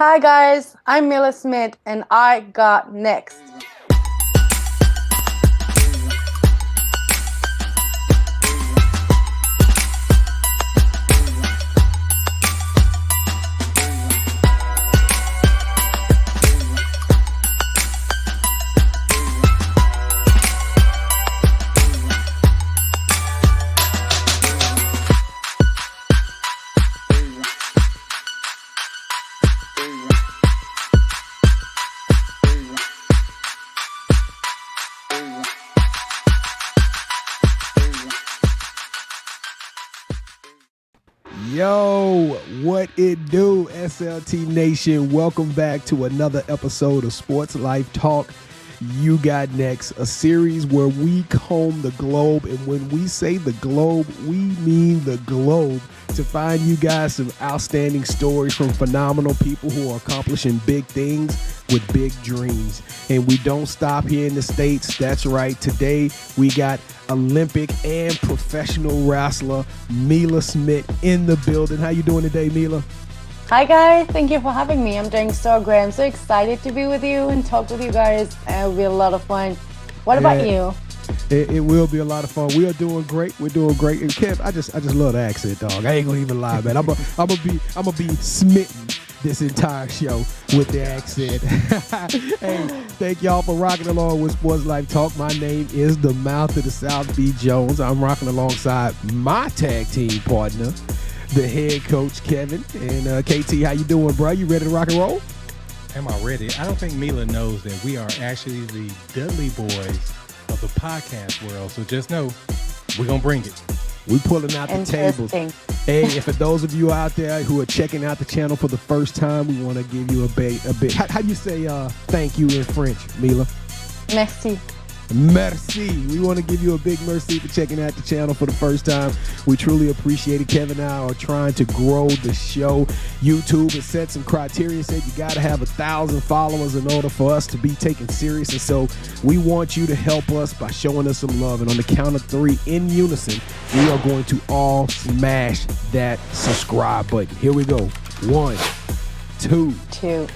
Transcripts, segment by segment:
Hi guys, I'm Mila Smidt and I got next. Yo, what it do, SLT Nation? Welcome back to another episode of Sports Life Talk. You got next, a series where we comb the globe, and when we say the globe, we mean the globe, to find you guys some outstanding stories from phenomenal people who are accomplishing big things with big dreams. And we don't stop here in the States. That's right. Today we got Olympic and professional wrestler Mila Smidt in the building. How you doing today, Mila? Hi guys, thank you for having me. I'm doing so great. I'm so excited to be with you and talk with you guys. It'll be a lot of fun. What about you? It will be a lot of fun. We are doing great. We're doing great. And Kev, I just love the accent, dog. I ain't gonna even lie, man. I'm gonna be smitten this entire show with the accent. Hey, thank y'all for rocking along with Sports Life Talk. My name is the Mouth of the South, B. Jones. I'm rocking alongside my tag team partner, the head coach, Kevin. And KT, how you doing, bro? You ready to rock and roll? Am I ready? I don't think Mila knows that we are actually the Dudley boys of the podcast world. So just know we're going to bring it. We pulling out the tables. Hey, and for those of you out there who are checking out the channel for the first time, we want to give you a bit. How do you say thank you in French, Mila? Merci. Merci. We want to give you a big merci for checking out the channel for the first time. We truly appreciate it. Kevin and I are trying to grow the show. YouTube has set some criteria, said you got to have 1,000 followers in order for us to be taken serious. And so we want you to help us by showing us some love. And on the count of 3 in unison, we are going to all smash that subscribe button. Here we go. 1, 2, 3.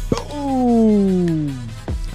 Boom.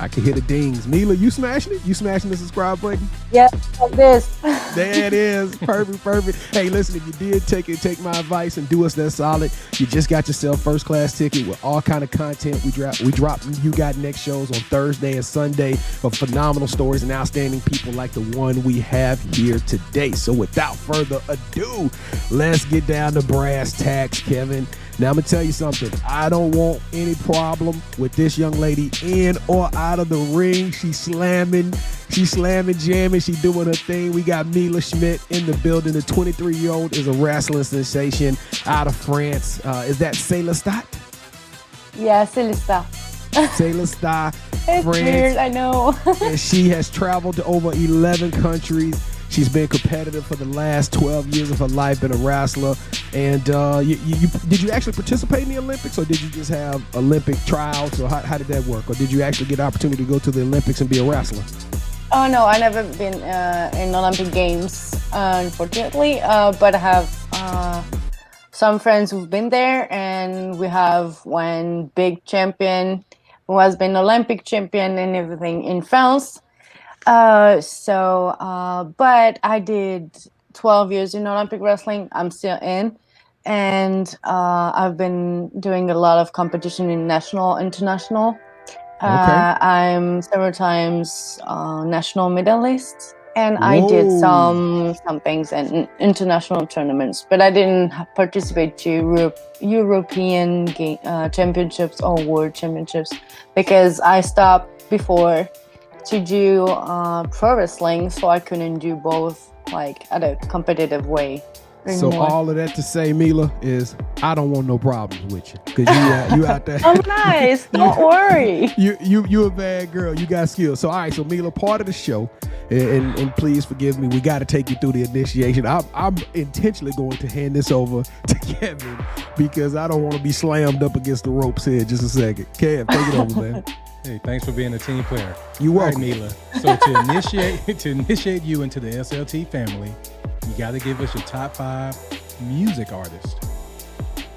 I can hear the dings. Mila, you smashing it? You smashing the subscribe button? Yeah, like this. There it is. Perfect. Hey, listen, if you did take my advice and do us that solid, you just got yourself first class ticket with all kind of content. We drop You Got Next shows on Thursday and Sunday of phenomenal stories and outstanding people like the one we have here today. So without further ado, let's get down to brass tacks, Kevin. Now, I'm going to tell you something. I don't want any problem with this young lady in or out of the ring. She's slamming, jamming, she's doing her thing. We got Mila Smidt in the building. The 23-year-old is a wrestling sensation out of France. Is that 𝐦𝐨𝐬? Yeah, 𝐸𝐿𝐵𝐿. 𝐸𝐿𝐵𝐿, It's France. weird, I know. And she has traveled to over 11 countries. She's been competitive for the last 12 years of her life, been a wrestler. And did you actually participate in the Olympics, or did you just have Olympic tryouts, or how did that work? Or did you actually get the opportunity to go to the Olympics and be a wrestler? Oh no, I never been in Olympic Games, unfortunately. But I have some friends who've been there, and we have one big champion who has been Olympic champion and everything in France. But I did 12 years in Olympic wrestling. I'm still in. And I've been doing a lot of competition in national, international. Okay. I'm several times national medalist. And I did some things in international tournaments. But I didn't participate to European championships or world championships because I stopped before to do pro wrestling, so I couldn't do both like at a competitive way anymore. So all of that to say, Mila, is I don't want no problems with you, because you out there. Oh, nice. Don't worry. You a bad girl. You got skills. So all right. So Mila, part of the show, and please forgive me, we got to take you through the initiation. I'm intentionally going to hand this over to Kevin because I don't want to be slammed up against the ropes here. Just a second, Kev, take it over, man. Hey, thanks for being a team player. You're welcome. All right, Mila. So to initiate you into the SLT family, you got to give us your top 5 music artists.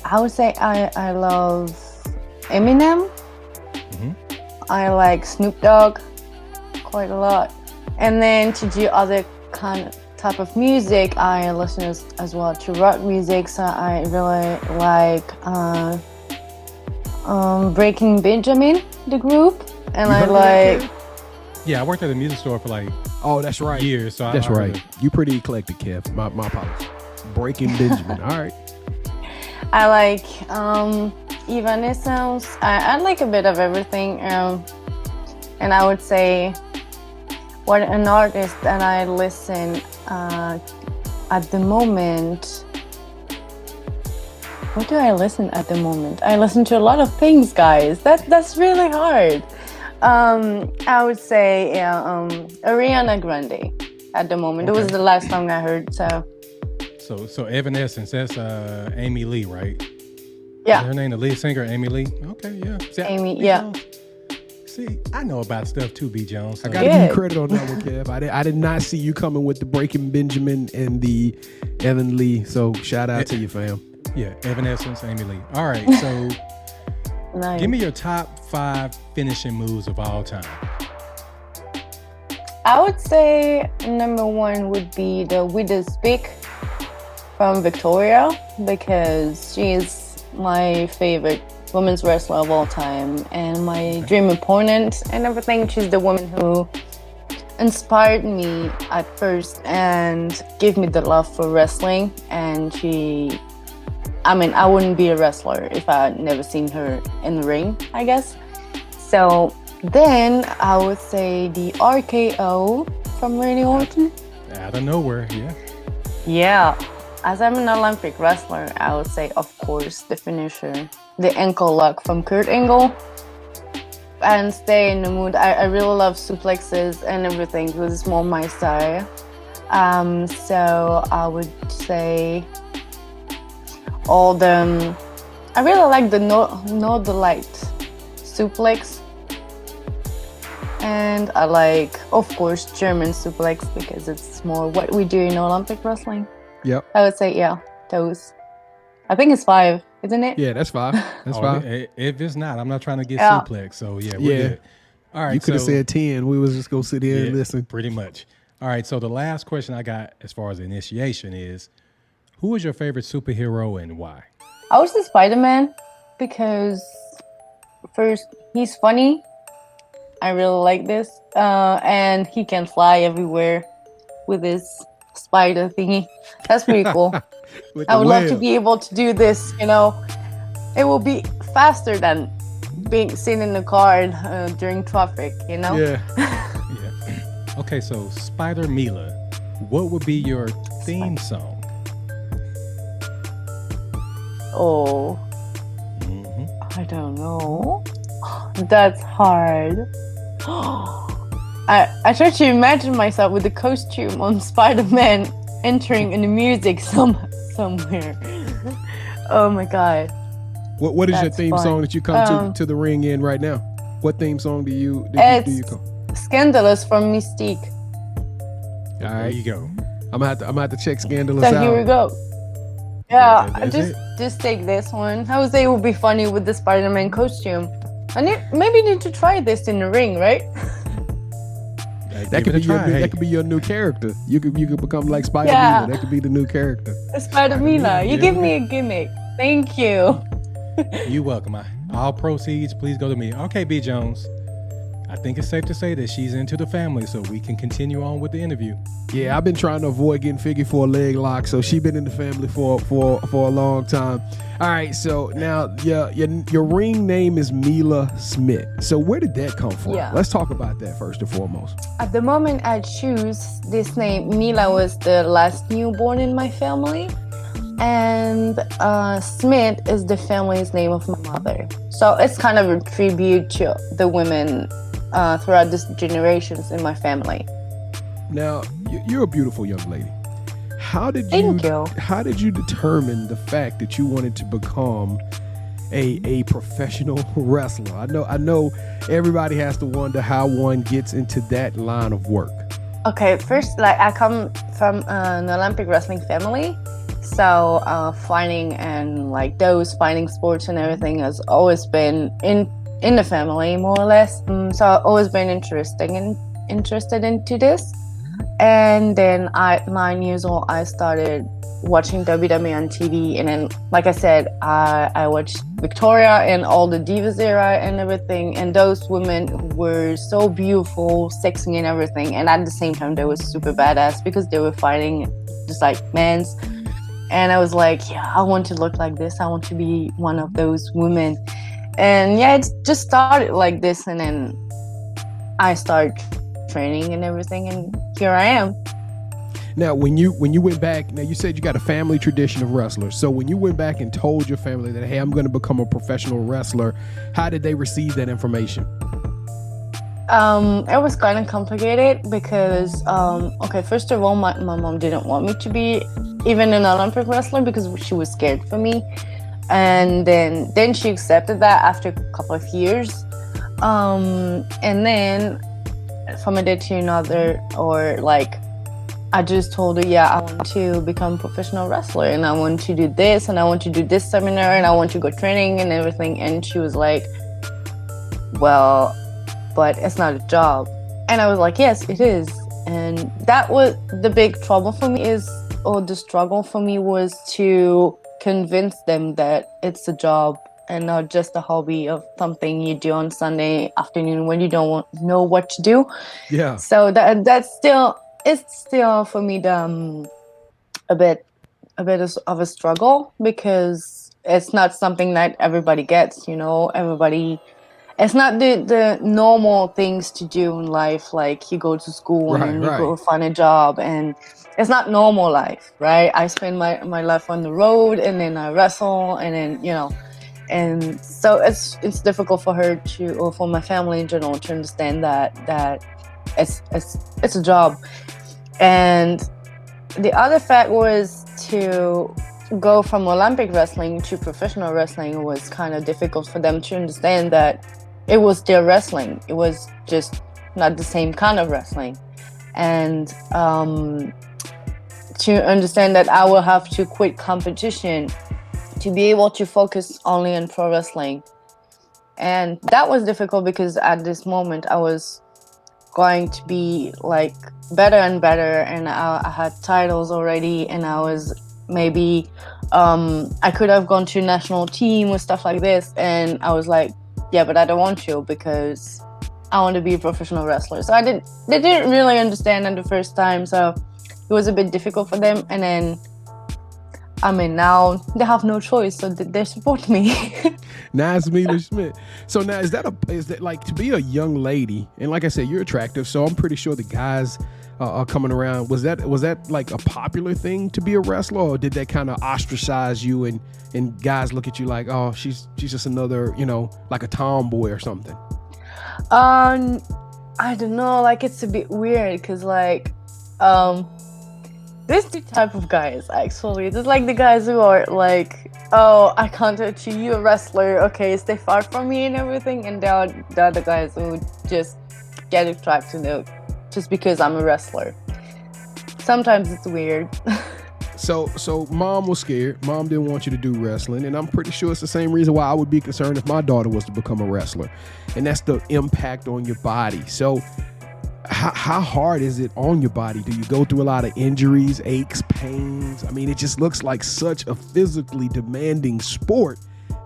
I would say I love Eminem. Mhm. I like Snoop Dogg quite a lot. And then to do other type of music, I listen as well to rock music. So I really like Breaking Benjamin, the group. And You I heard of that, like... Kev? Yeah, I worked at a music store for like Oh, that's right. years. So That's I heard right. of- You pretty eclectic, Kev. My apologies. Breaking Benjamin. All right. I like Evanescence. I like a bit of everything. And I would say what an artist that I listen at the moment. What do I listen at the moment? I listen to a lot of things, guys. That's really hard. I would say Ariana Grande at the moment. It was Okay. the last song I heard. So Evanescence, that's Amy Lee, right? Is Yeah, her name the lead singer, Amy Lee? Okay, yeah. See, Amy, B. yeah. Jones. See, I know about stuff too, B. Jones. I So got to give you Good. credit on that one, Kev. I did not see you coming with the Breaking Benjamin and the Evan Lee. So shout out to you, fam. yeah, Evanescence, Amy Lee. All right, so nice. give me your top 5 finishing moves of all time. I would say number 1 would be the Widow's Peak from Victoria, because she is my favorite women's wrestler of all time and my dream opponent and everything. She's the woman who inspired me at first and gave me the love for wrestling. And I wouldn't be a wrestler if I had never seen her in the ring, I guess. So then I would say the RKO from Randy Orton. Out of nowhere, yeah. Yeah, as I'm an Olympic wrestler, I would say, of course, the finisher, the ankle lock from Kurt Angle. And stay in the mood. I really love suplexes and everything because it's more my style. So I would say I really like the Northern Light suplex. And I like, of course, German suplex because it's more what we do in Olympic wrestling. Yep. I would say, yeah, those. I think it's 5, isn't it? Yeah, that's 5. That's 5. If it's not, I'm not trying to get Yeah. suplex. So yeah, we're Yeah. good. All right, You could have so- said 10. We was just going to sit here and Yeah, listen. pretty much. All right, so the last question I got as far as initiation is, who is your favorite superhero and why? I would say Spider-Man because first, he's funny. I really like this. And he can fly everywhere with his spider thingy. That's pretty cool. With I the would love to web. be able to do this, It will be faster than being seen in the car during traffic, Yeah. Yeah. Okay, so Spider Mila, what would be your theme song? Oh, Mhm. I don't know. That's hard. I try to imagine myself with the costume on Spider-Man entering in the music somewhere. Oh my god. What is your That's theme fun. song that you come to the ring in right now? What theme song do you come? Scandalous from Mystique. All There right. you go. I'm gonna have to check Scandalous So out. here we go. Yeah, That's just take this one. I would say it would be funny with the Spider-Man costume. Maybe need to try this in the ring, right? That Give could it be a try. Hey, that could be your new character. You could become like Spider Yeah. Mila. That could be the new character. Spider-Mila, you yeah. give me a gimmick. Thank you. You're welcome. All proceeds, please go to me. Okay, B. Jones. I think it's safe to say that she's into the family, so we can continue on with the interview. Yeah, I've been trying to avoid getting figure for a leg lock, so she been in the family for a long time. All right, so now your ring name is Mila Smidt. So where did that come from? Yeah. Let's talk about that first and foremost. At the moment I choose this name, Mila was the last newborn in my family. And Smith is the family's name of my mother. So it's kind of a tribute to the women throughout these generations in my family. Now, you're a beautiful young lady. Thank you. How did you determine the fact that you wanted to become a professional wrestler? I know everybody has to wonder how one gets into that line of work. Okay, first, I come from an Olympic wrestling family, So fighting and like those fighting sports and everything has always been in the family, more or less. So I've always been interested into this. And then at 9 years old, I started watching WWE on TV. And then, like I said, I watched Victoria and all the Divas era and everything. And those women were so beautiful, sexy and everything. And at the same time, they were super badass because they were fighting just like men's. And I was like, yeah, I want to look like this. I want to be one of those women. And yeah, it just started like this. And then I started training and everything. And here I am. Now, when you went back, now you said you got a family tradition of wrestlers. So when you went back and told your family that, hey, I'm going to become a professional wrestler, how did they receive that information? It was kind of complicated because, okay, first of all, my mom didn't want me to be even an Olympic wrestler because she was scared for me. And then she accepted that after a couple of years. And then from a day to another, or like, I just told her, yeah, I want to become a professional wrestler and I want to do this and I want to do this seminar and I want to go training and everything. And she was like, well, but it's not a job. And I was like, yes, it is. And that was the big trouble for me the struggle for me was to convince them that it's a job and not just a hobby of something you do on Sunday afternoon when you don't know what to do. Yeah. So it's still for me a bit of a struggle because it's not something that everybody gets, it's not the normal things to do in life, like you go to school and you go find a job, and it's not normal life, right? I spend my life on the road and then I wrestle and then and so it's difficult for her or for my family in general to understand that it's a job. And the other fact was to go from Olympic wrestling to professional wrestling was kind of difficult for them to understand that it was still wrestling. It was just not the same kind of wrestling. And to understand that I will have to quit competition to be able to focus only on pro wrestling. And that was difficult because at this moment I was going to be like better and better, and I had titles already, and I was maybe I could have gone to national team or stuff like this, and I was like, yeah, but I don't want to because I want to be a professional wrestler. So they didn't really understand at the first time, so it was a bit difficult for them. And then now they have no choice, so they support me. Now it's Mila Smidt. So now is that like, to be a young lady, and like I said, you're attractive, so I'm pretty sure the guys are coming around. Was that like a popular thing to be a wrestler, or did that kind of ostracize you and guys look at you like, oh, she's just another, like a tomboy or something? I don't know, like it's a bit weird because like there's two type of guys actually. There's like the guys who are like, oh, I can't touch you, you're a wrestler, okay, stay far from me and everything. And there are the other guys who just get attracted to just because I'm a wrestler. Sometimes it's weird. So mom was scared. Mom didn't want you to do wrestling. And I'm pretty sure it's the same reason why I would be concerned if my daughter was to become a wrestler. And that's the impact on your body. So how hard is it on your body? Do you go through a lot of injuries, aches, pains? I mean, it just looks like such a physically demanding sport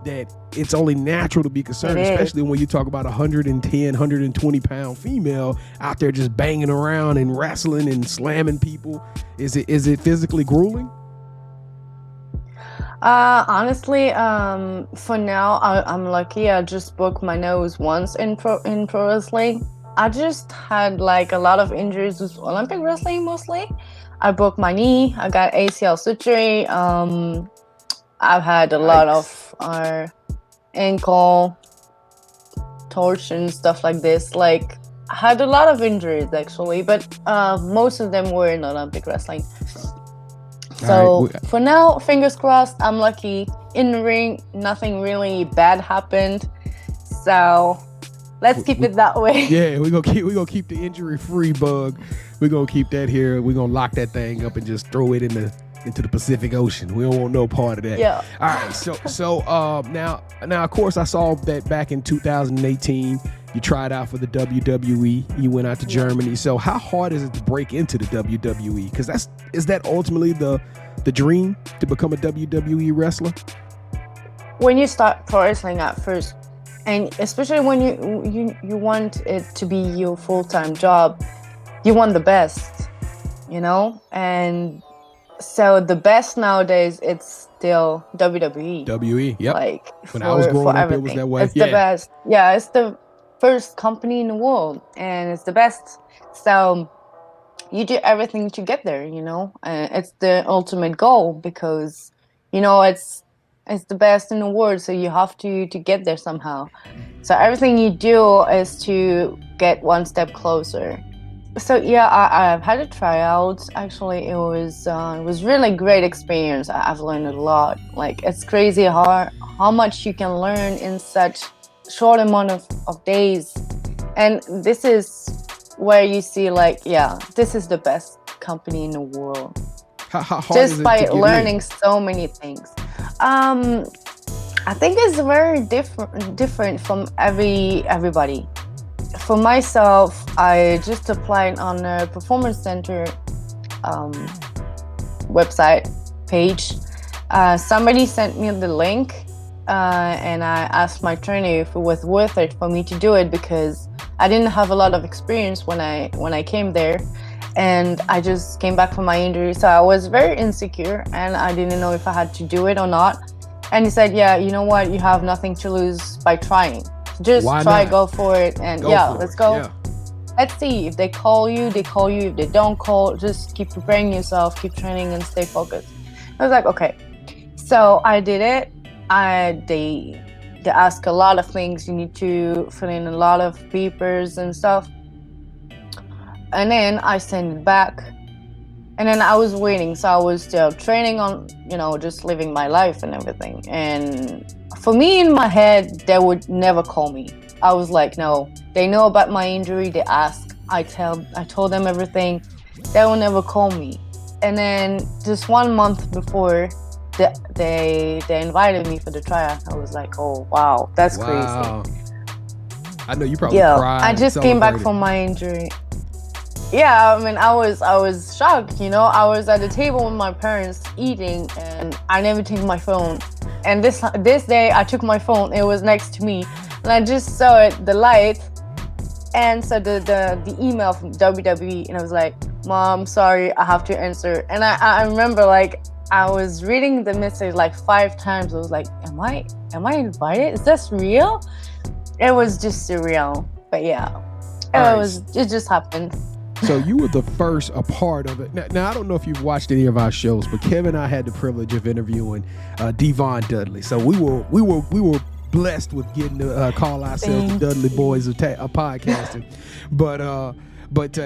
that it's only natural to be concerned, especially when you talk about 110, 120 pound female out there just banging around and wrestling and slamming people. Is it physically grueling? Honestly, for now, I'm lucky. I just broke my nose once in pro wrestling. I just had like a lot of injuries with Olympic wrestling mostly. I broke my knee. I got ACL surgery. I've had a lot of ankle torsion, stuff like this. Like, I had a lot of injuries actually, but most of them were in Olympic wrestling. So for now, fingers crossed, I'm lucky. In the ring, nothing really bad happened. So let's keep it that way. Yeah, we're gonna keep the injury-free bug. We're gonna keep that here. We're gonna lock that thing up and just throw it in into the Pacific Ocean. We don't want no part of that. Yeah. All right. So now of course I saw that back in 2018 you tried out for the WWE. You went out to Germany. So how hard is it to break into the WWE? Because is that ultimately the dream, to become a WWE wrestler? When you start pro wrestling at first, and especially when you want it to be your full-time job, you want the best, you know? And so the best nowadays, it's still WWE. WWE, yep. Like when I was growing up, it was that way. It's the best. Yeah, it's the first company in the world, and it's the best. So you do everything to get there, you know? And it's the ultimate goal because, you know, it's the best in the world, so you have to get there somehow. So everything you do is to get one step closer. So yeah, I've had a tryout. Actually, it was really great experience. I've learned a lot. Like, it's crazy how much you can learn in such short amount of days. And this is where you see, like, yeah, this is the best company in the world. How hard just is it by to get learning in? so many things. I think it's very different from everybody. For myself, I just applied on a performance center website page. Somebody sent me the link, and I asked my trainer if it was worth it for me to do it, because I didn't have a lot of experience when I came there. And I just came back from my injury, so I was very insecure and I didn't know if I had to do it or not. And he said, yeah, you know what, you have nothing to lose by trying. Just try, go for it, and let's go. Yeah. Let's see. If they call you, they call you. If they don't call, just keep preparing yourself, keep training, and stay focused. I was like, okay. So I did it. They ask a lot of things. You need to fill in a lot of papers and stuff. And then I sent it back, and then I was waiting. So I was still training on, you know, just living my life and everything. And for me, in my head, they would never call me. I was like, no, they know about my injury. They ask. I told them everything. They will never call me. And then just 1 month before, they invited me for the tryout. I was like, oh wow, that's crazy. I know you probably cried. I just came back from my injury. Yeah, I mean, I was shocked, you know. I was at the table with my parents eating, and I never took my phone. And this day, I took my phone. It was next to me, and I just saw it, the light, and so the email from WWE, and I was like, Mom, sorry, I have to answer. And I remember, like, I was reading the message like 5 times. I was like, am I invited? Is this real? It was just surreal, but yeah, it just happened. So you were the first a part of it. Now I don't know if you've watched any of our shows, but Kevin and I had the privilege of interviewing D-Von Dudley. So we were blessed with getting to call ourselves the Dudley Boys of podcasting. But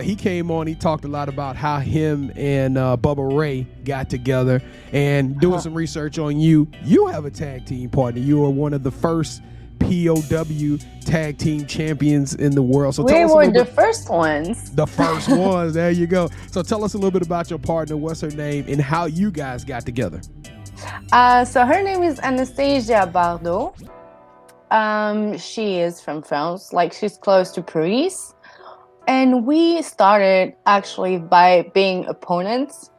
he came on. He talked a lot about how him and Bubba Ray got together, and doing some research on you. You have a tag team partner. You are one of the first POW tag team champions in the world. So we were the first ones. The first ones. There you go. So tell us a little bit about your partner. What's her name and how you guys got together? So her name is 𝐤𝐨𝐬𝐵𝐴. She is from France. Like, she's close to Paris. And we started actually by being opponents.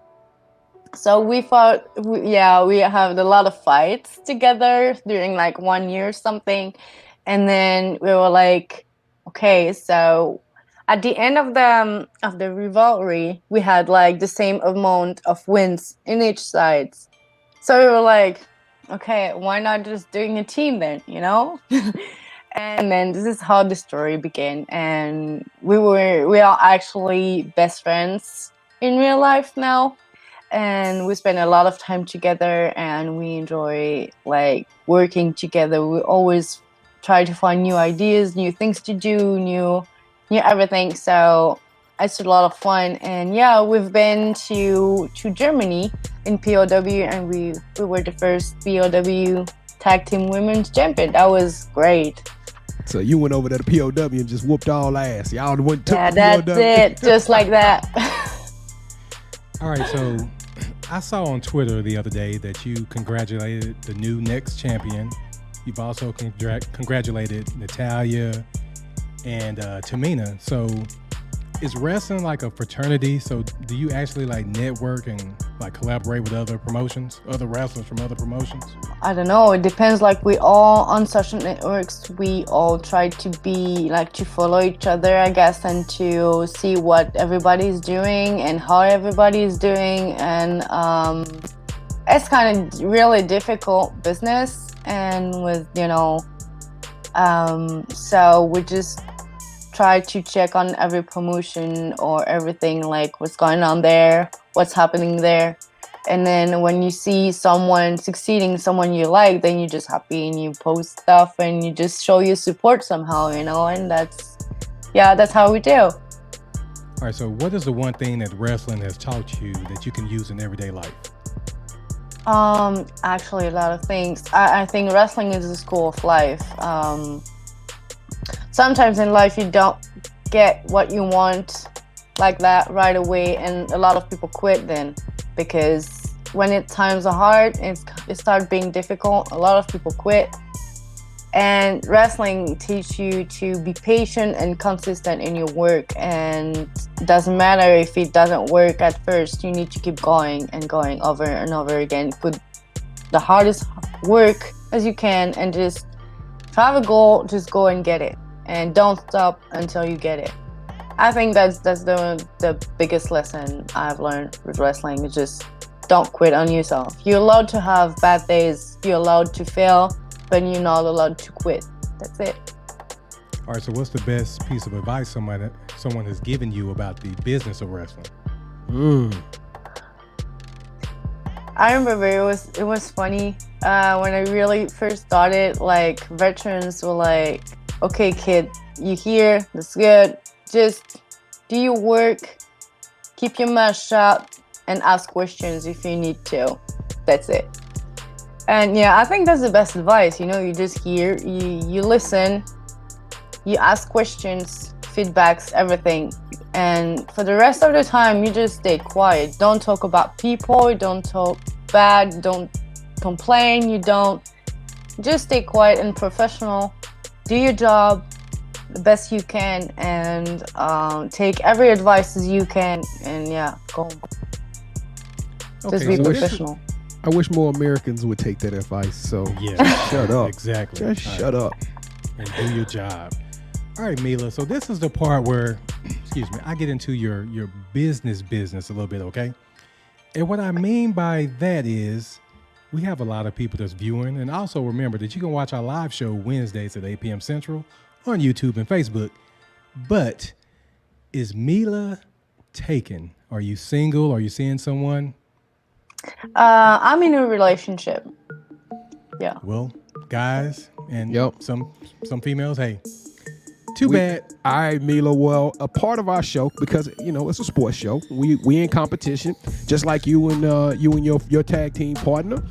So we fought, we had a lot of fights together during like 1 year or something. And then we were like, okay, so at the end of the rivalry, we had like the same amount of wins in each side. So we were like, okay, why not just doing a team then, you know? And then this is how the story began. And we are actually best friends in real life now. And we spend a lot of time together, and we enjoy like working together. We always try to find new ideas, new things to do, new everything. So it's a lot of fun. And yeah, we've been to Germany in POW, and we were the first POW tag team women's champion. That was great. So you went over there to POW and just whooped all ass. Y'all went to that's POW. it, just like that. All right, so I saw on Twitter the other day that you congratulated the new next champion. You've also congratulated Natalya and Tamina. So is wrestling like a fraternity? So do you actually like network and like collaborate with other promotions, other wrestlers from other promotions? I don't know. It depends. Like we all on social networks, we all try to be like to follow each other, I guess, and to see what everybody's doing and how everybody's doing. And it's kind of really difficult business. And with, so we just try to check on every promotion or everything, like what's going on there, what's happening there. And then when you see someone succeeding, someone you like, then you're just happy and you post stuff and you just show your support somehow, and that's how we do. All right, so what is the one thing that wrestling has taught you that you can use in everyday life? Actually a lot of things. I think wrestling is a school of life. Sometimes in life you don't get what you want like that right away, and a lot of people quit then, because when times are hard and it starts being difficult, a lot of people quit. And wrestling teaches you to be patient and consistent in your work, and it doesn't matter if it doesn't work at first. You need to keep going and going over and over again. Put the hardest work as you can and just have a goal, just go and get it, and don't stop until you get it. I think that's the biggest lesson I've learned with wrestling, is just don't quit on yourself. You're allowed to have bad days, you're allowed to fail, but you're not allowed to quit. That's it. All right, so what's the best piece of advice someone has given you about the business of wrestling? I remember it was funny when I really first started. Like veterans were like, "Okay, kid, you here? That's good. Just do your work, keep your mouth shut, and ask questions if you need to. That's it." And yeah, I think that's the best advice. You just hear, you listen, you ask questions, feedbacks, everything. And for the rest of the time, you just stay quiet. Don't talk about people, don't talk bad, don't complain, just stay quiet and professional. Do your job the best you can, and take every advice as you can, and go. Just be professional. I wish more Americans would take that advice. So yeah, shut up. Exactly. Just shut up and do your job. All right, Mila. So this is the part where, I get into your business a little bit, okay? And what I mean by that is we have a lot of people that's viewing. And also remember that you can watch our live show Wednesdays at 8 p.m. Central on YouTube and Facebook. But is Mila taken? Are you single? Are you seeing someone? I'm in a relationship. Yeah. Well, guys and Yep. some females, hey, too bad. All right, Mila. Well, a part of our show, because it's a sports show. We in competition, just like you and your tag team partner,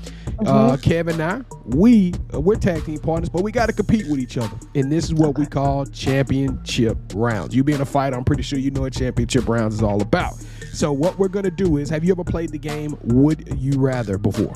Kevin and I. We're tag team partners, but we got to compete with each other, and this is what we call championship rounds. You being a fighter, I'm pretty sure you know what championship rounds is all about. So what we're gonna do is, have you ever played the game Would You Rather before?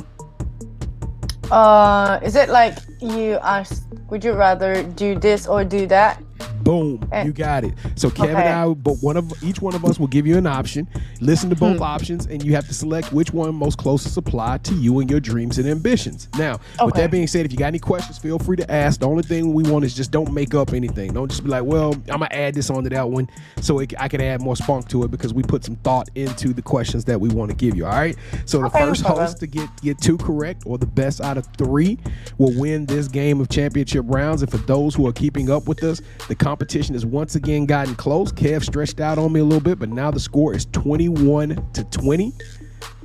Is it like you ask, would you rather do this or do that? Boom, you got it. So Kevin and I, but each one of us will give you an option. Listen to both options, and you have to select which one most closest apply to you and your dreams and ambitions. Now, with that being said, if you got any questions, feel free to ask. The only thing we want is just don't make up anything. Don't just be like, well, I'm gonna add this onto that one, so I can add more spunk to it, because we put some thought into the questions that we want to give you. All right. So the first host to get two correct, or the best out of three, will win this game of championship rounds. And for those who are keeping up with us, the competition has once again gotten close. Kev stretched out on me a little bit, but now the score is 21-20.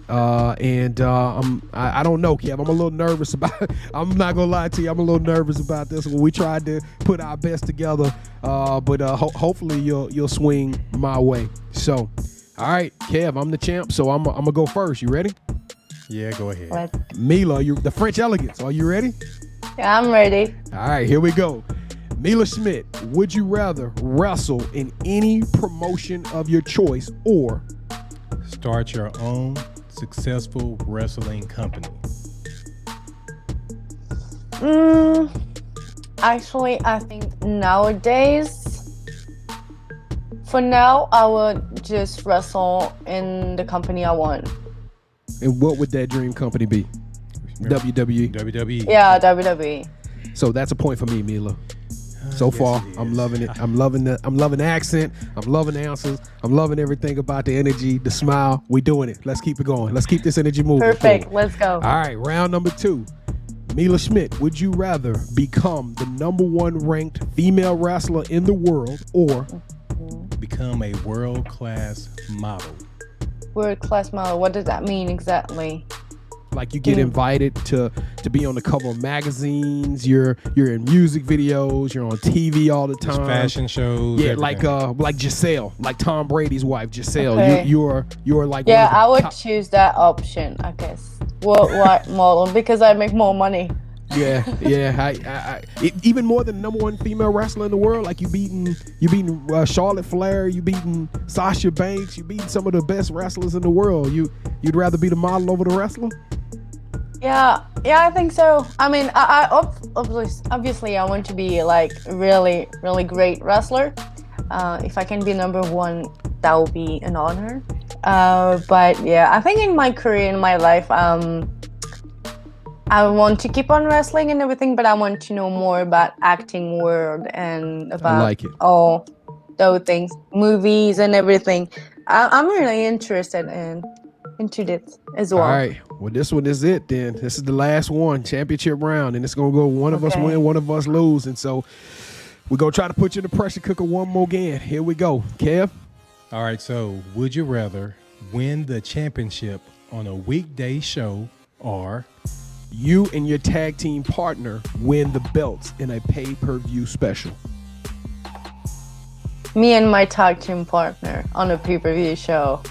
I don't know, Kev. I'm a little nervous about it. I'm not gonna lie to you. I'm a little nervous about this one. We tried to put our best together, but hopefully you'll swing my way. So, all right, Kev, I'm the champ, so I'm gonna go first. You ready? Yeah, go ahead. What? Mila, you the French elegance. Are you ready? Yeah, I'm ready. All right, here we go. Mila Smidt, would you rather wrestle in any promotion of your choice or Start your own successful wrestling company? Actually, I think nowadays, for now, I would just wrestle in the company I want. And what would that dream company be? WWE. WWE. Yeah, WWE. So that's a point for me, Mila. So far, I'm loving it. I'm loving the accent. I'm loving the answers. I'm loving everything about the energy, the smile. We doing it. Let's keep it going. Let's keep this energy moving. Perfect. Forward. Let's go. All right, round number 2. Mila Smidt, would you rather become the #1 ranked female wrestler in the world or become a world-class model? World-class model. What does that mean exactly? like you get invited to be on the cover of magazines, you're in music videos, you're on TV all the time. Just fashion shows. Yeah, everything. like Giselle, like Tom Brady's wife, Giselle. Okay. You're like I would choose that option, I guess. What model? Because I make more money. Yeah. Even more than the #1 female wrestler in the world. Like you beating Charlotte Flair, you beating Sasha Banks, you beating some of the best wrestlers in the world. You'd rather be the model over the wrestler? Yeah, I think so. I mean, I obviously I want to be like really, really great wrestler. If I can be #1, that would be an honor. But yeah, I think in my career, in my life, I want to keep on wrestling and everything, but I want to know more about acting world and about all those things, movies and everything. I'm really interested into this as well. All right. Well, this one is it then. This is the last one, championship round, and it's going to go one of us win, one of us lose. And so we're going to try to put you in the pressure cooker one more again. Here we go. Kev? All right. So would you rather win the championship on a weekday show or you and your tag team partner win the belts in a pay-per-view special? Me and my tag team partner on a pay-per-view show.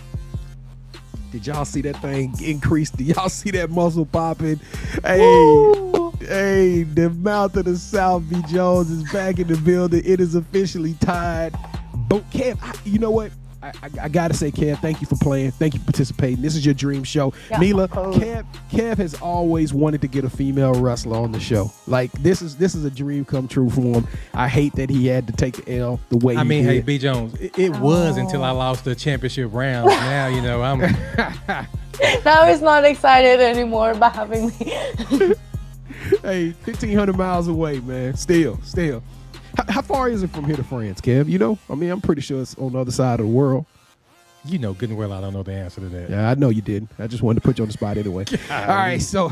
Did y'all see that thing increase? Did y'all see that muscle popping? Hey, the mouth of the South, B. Jones, is back in the building. It is officially tied. But Kev, you know what? I gotta say, Kev, thank you for playing. Thank you for participating. This is your dream show. Yeah, Mila, Kev has always wanted to get a female wrestler on the show. Like this is a dream come true for him. I hate that he had to take the L the way he did. Hey, B. Jones, it was until I lost the championship round. Now, I'm... Now he's not excited anymore about having me. Hey, 1,500 miles away, man. Still. How far is it from here to France, Kev? You know? I mean, I'm pretty sure it's on the other side of the world. You know good and well I don't know the answer to that. Yeah, I know you didn't. I just wanted to put you on the spot anyway. All right, so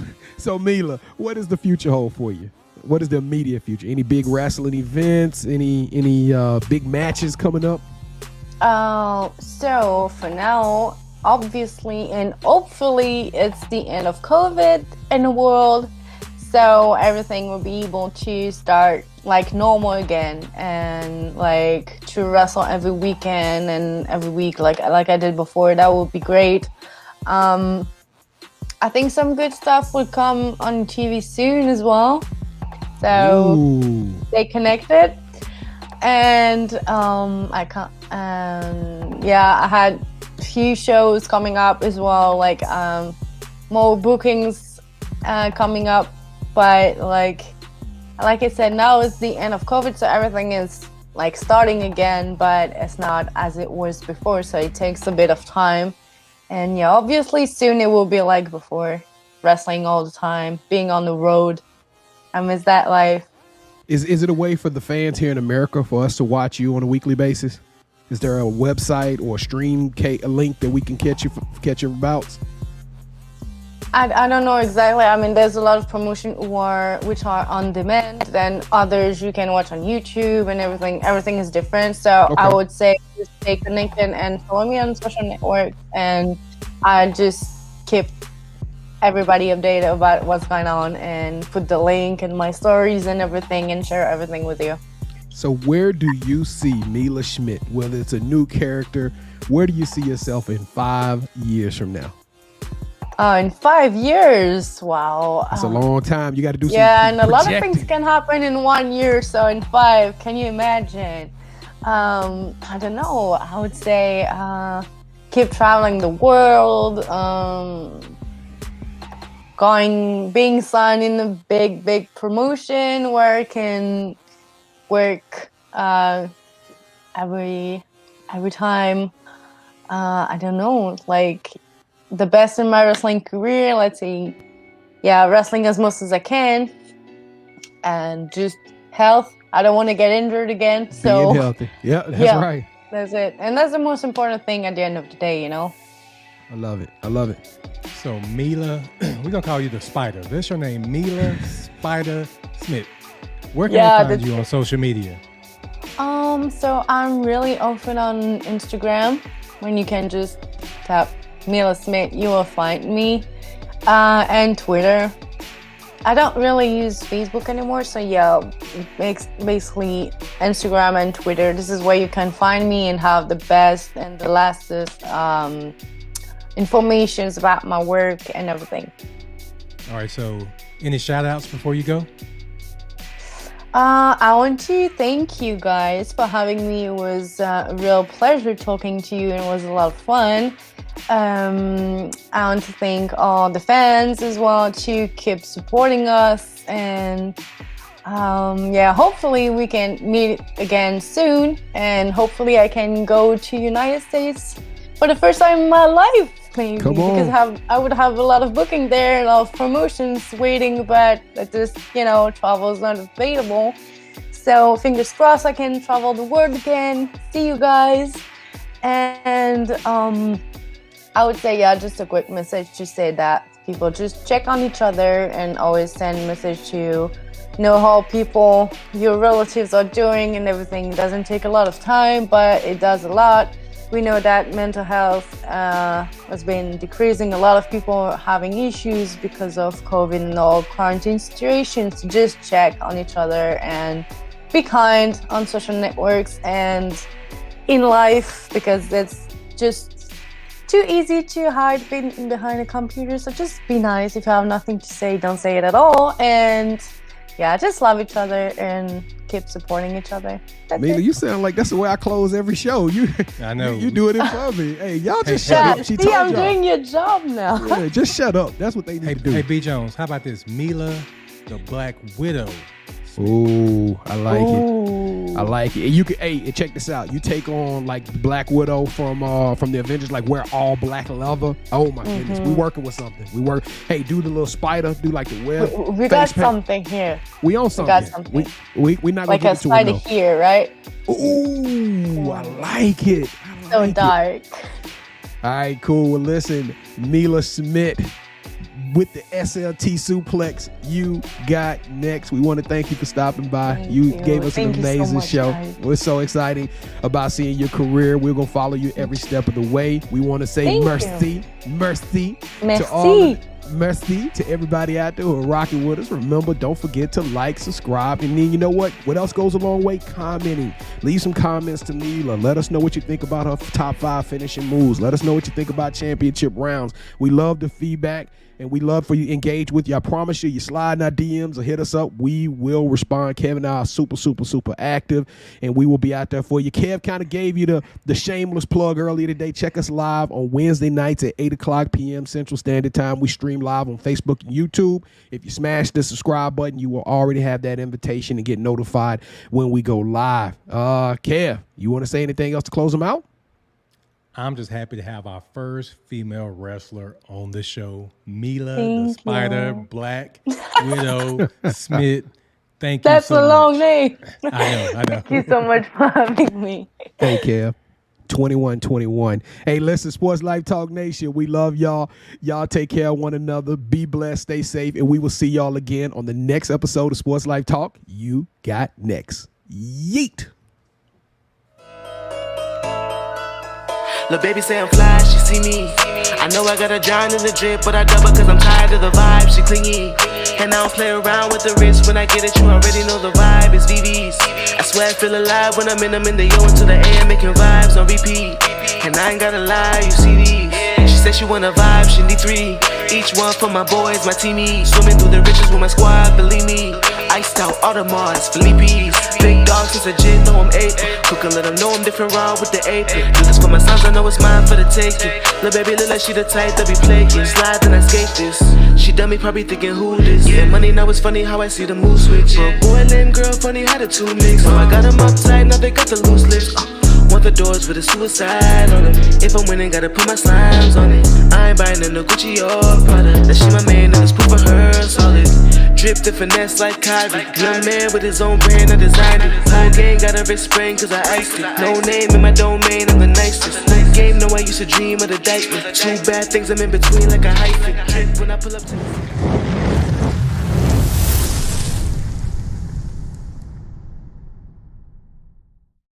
Mila, what does the future hold for you? What is the immediate future? Any big wrestling events? Any big matches coming up? So for now, obviously and hopefully it's the end of COVID in the world. So everything will be able to start like normal again and like to wrestle every weekend and every week like I did before. That would be great. I think some good stuff will come on TV soon as well. So stay connected. And I had a few shows coming up as well, like more bookings coming up. But like I said, now it's the end of COVID, so everything is like starting again, but it's not as it was before, so it takes a bit of time. And yeah, obviously soon it will be like before, wrestling all the time, being on the road. I miss that life. Is it a way for the fans here in America for us to watch you on a weekly basis? Is there a website or a link that we can catch your bouts? I don't know exactly. I mean, there's a lot of promotion which are on demand. Then others you can watch on YouTube and everything. Everything is different. So I would say just stay connected and follow me on social networks. And I just keep everybody updated about what's going on and put the link in my stories and everything and share everything with you. So where do you see Mila Smidt, whether it's a new character, where do you see yourself in 5 years from now? In 5 years, wow. That's a long time. You got to do some and a lot of projecting. things can happen in 1 year, so in 5, can you imagine? I don't know. I would say keep traveling the world, being signed in a big promotion where I can work every time. I don't know, like the best in my wrestling career. Let's say, wrestling as much as I can, and just health. I don't want to get injured again. So being healthy. Yeah, that's right. That's it. And that's the most important thing at the end of the day, you know? I love it. I love it. So Mila, we're going to call you the Spider. That's your name, Mila Spider Smidt. Where can I find you on social media? So I'm really often on Instagram, when you can just tap Mila Smidt, you will find me. And Twitter. I don't really use Facebook anymore, so basically Instagram and Twitter. This is where you can find me and have the best and the latest informations about my work and everything. All right, so any shout outs before you go? I want to thank you guys for having me. It was a real pleasure talking to you, and it was a lot of fun. I want to thank all the fans as well to keep supporting us, and hopefully we can meet again soon, and hopefully I can go to United States for the first time in my life, maybe. Come on. Because I would have a lot of booking there, a lot of promotions waiting, but just travel is not available. So fingers crossed I can travel the world again, see you guys, and I would say, just a quick message to say that people just check on each other and always send a message to know how people, your relatives are doing and everything. It doesn't take a lot of time, but it does a lot. We know that mental health has been decreasing. A lot of people are having issues because of COVID and all quarantine situations. Just check on each other and be kind on social networks and in life, because it's just too easy to hide behind a computer. So just be nice. If you have nothing to say, don't say it at all. And just love each other and keep supporting each other. Mila, you sound like that's the way I close every show. I know. You do it in front of me. Hey, y'all just shut up. She told I'm y'all. doing your job now. Yeah, just shut up. That's what they need to do. Hey, B. Jones, how about this? Mila, the Black Widow. Ooh, I like it. I like it. And you can, check this out. You take on like the Black Widow from the Avengers, like wear all black leather. Oh my goodness, we working with something. We work. Hey, do the little spider. Do like the web. We got something here. We on something. We got something. We not like gonna a spider here, right? Ooh, I like it. So dark. All right, cool. Well, listen, Mila Smidt with the SLT suplex, you got next. We want to thank you for stopping by. You gave us an amazing show. Guys. We're so excited about seeing your career. We're going to follow you every step of the way. We want to say mercy to everybody out there who are rocking with us. Remember, don't forget to like, subscribe, and then you know what else goes a long way? Commenting. Leave some comments to Mila. Let us know what you think about her top 5 finishing moves. Let us know what you think about championship rounds. We love the feedback, and we love for you to engage with you. I promise you slide in our DMs or hit us up. We will respond. Kev and I are super active, and we will be out there for you. Kev kind of gave you the shameless plug earlier today. Check us live on Wednesday nights at 8:00 p.m. Central Standard Time. We stream live on Facebook and YouTube. If you smash the subscribe button, you will already have that invitation and get notified when we go live. Kev, you want to say anything else to close them out? I'm just happy to have our first female wrestler on the show, Mila, Thank the Spider, you. Black Widow Smidt. Thank you That's so a much. long name. I know. Thank you so much for having me. Hey, Kev. 2121. Hey, listen, Sports Life Talk Nation, we love y'all. Y'all take care of one another. Be blessed, stay safe, and we will see y'all again on the next episode of Sports Life Talk. You got next. Yeet. Lil' baby say I'm fly, she see me. I know I got a giant in the drip, but I double cause I'm tired of the vibe, she clingy. And I don't play around with the wrist, when I get it, you already know the vibe is VV's. I swear I feel alive when I'm in the yo into the AM, making vibes on repeat. And I ain't gotta lie, you see these. She said she wanna vibe, she need 3. Each one for my boys, my teamies. Swimming through the riches with my squad, believe me. Iced out Audemars, Philippe's. Big dog since a jit, know I'm 8. Cook and let them know I'm different raw with the apron. Do this for my sons, I know it's mine for the taking. Lil' baby look like she the type that be playing. Slide and I skate this. She done me probably thinking who this. Yeah, money now it's funny how I see the mood switch. But boy, lame girl, funny how the two mix. So I got them uptight, now they got the loose lips. Want the doors with a suicide on it. If I'm winning, gotta put my slimes on it. I ain't buying no Gucci or Prada. That she my man, and it's proof of her solid. Drip the finesse like Kyrie. Young man with his own brand, I designed it. Whole gang got a wrist spring, cause I iced it. No name in my domain, I'm the nicest. Game, no, I used to dream of the dice. 2 bad things, I'm in between like a hyphen. When I pull up to